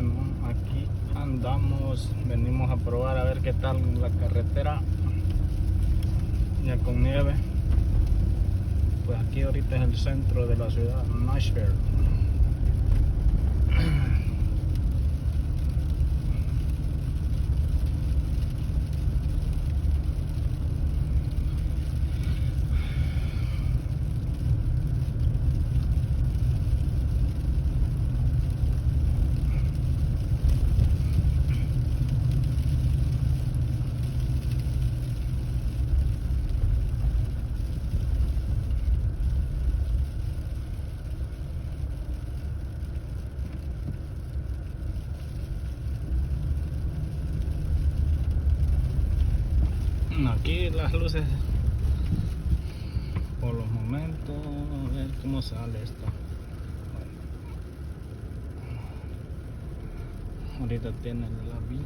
Bueno, aquí andamos, venimos a probar a ver qué tal la carretera ya con nieve. Pues aquí ahorita es el centro de la ciudad, Nashville. Aquí las luces por los momentos, a ver cómo sale esto. Ahorita tiene la Vic.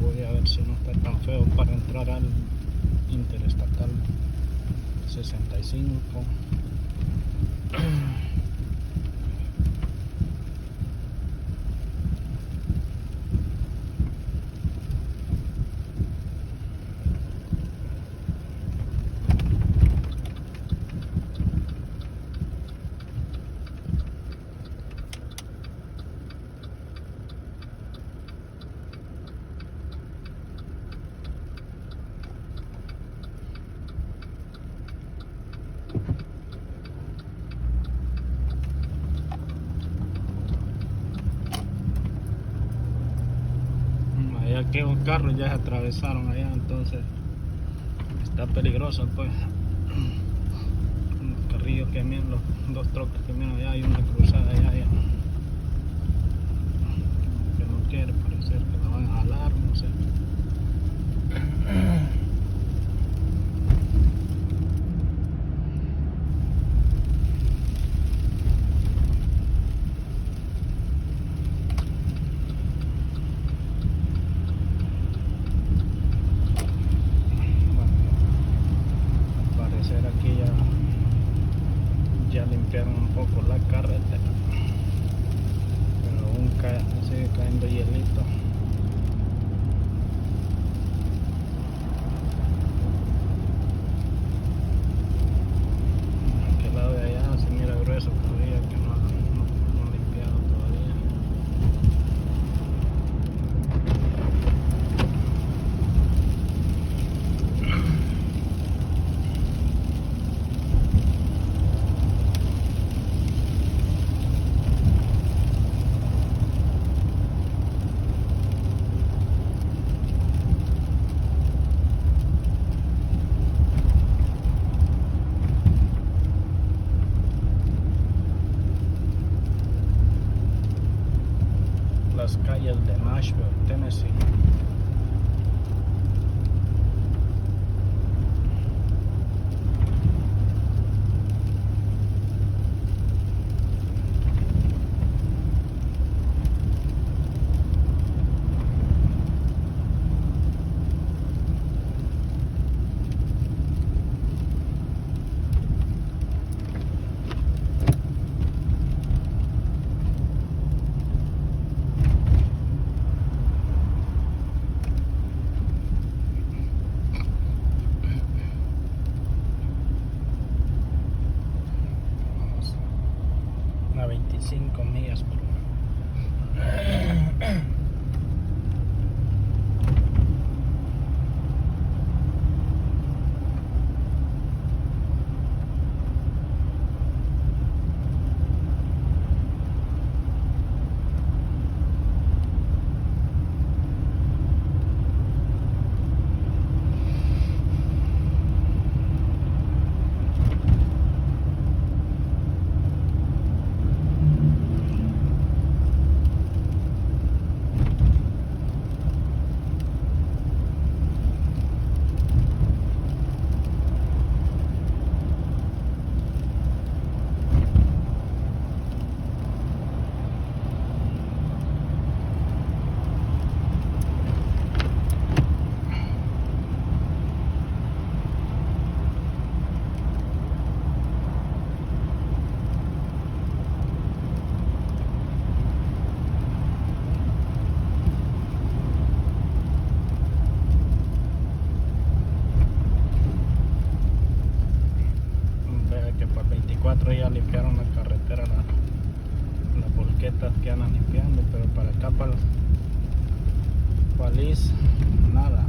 Voy a ver si no está tan feo para entrar al Interestatal 65. Allá que un carro ya se atravesaron allá, entonces está peligroso pues. Un carrillo que miran, los dos trocas que miran allá, hay una cruzada allá, que no quiere parecer que la van a jalar, no sé. Aquí ya limpiaron un poco la carretera, pero aún sigue cayendo hielito. Aquel lado de allá se mira grueso todavía, que no han limpiado todavía. Las calles de Nashville, Tennessee. Paliz, nada.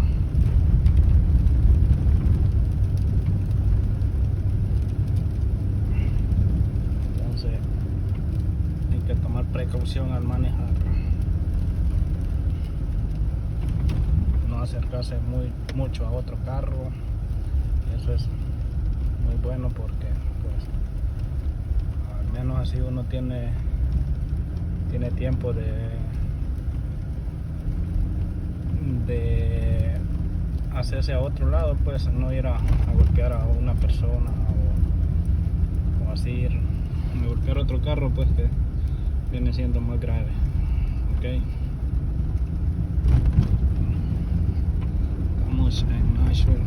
Entonces hay que tomar precaución al manejar, no acercarse mucho a otro carro. Eso es muy bueno porque pues al menos así uno tiene tiempo de hacerse a otro lado, pues no ir a golpear a una persona o así a golpear otro carro, pues que viene siendo más grave. Ok, estamos en Nashville,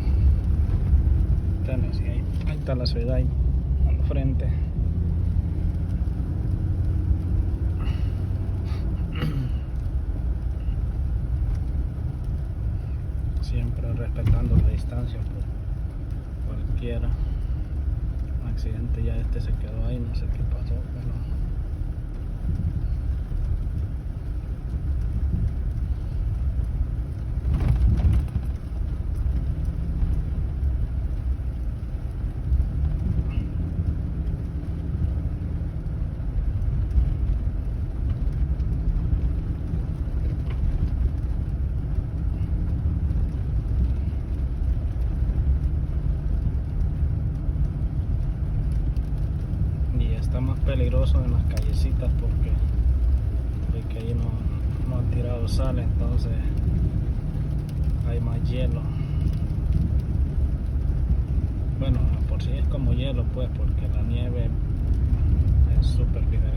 Tennessee. Ahí está la ciudad ahí al frente. Siempre respetando la distancia por cualquiera accidente. Ya se quedó ahí, no sé qué pasó, pero está más peligroso en las callecitas porque ahí no han tirado sal, entonces hay más hielo. Bueno, por si es como hielo, pues, porque la nieve es súper diferente.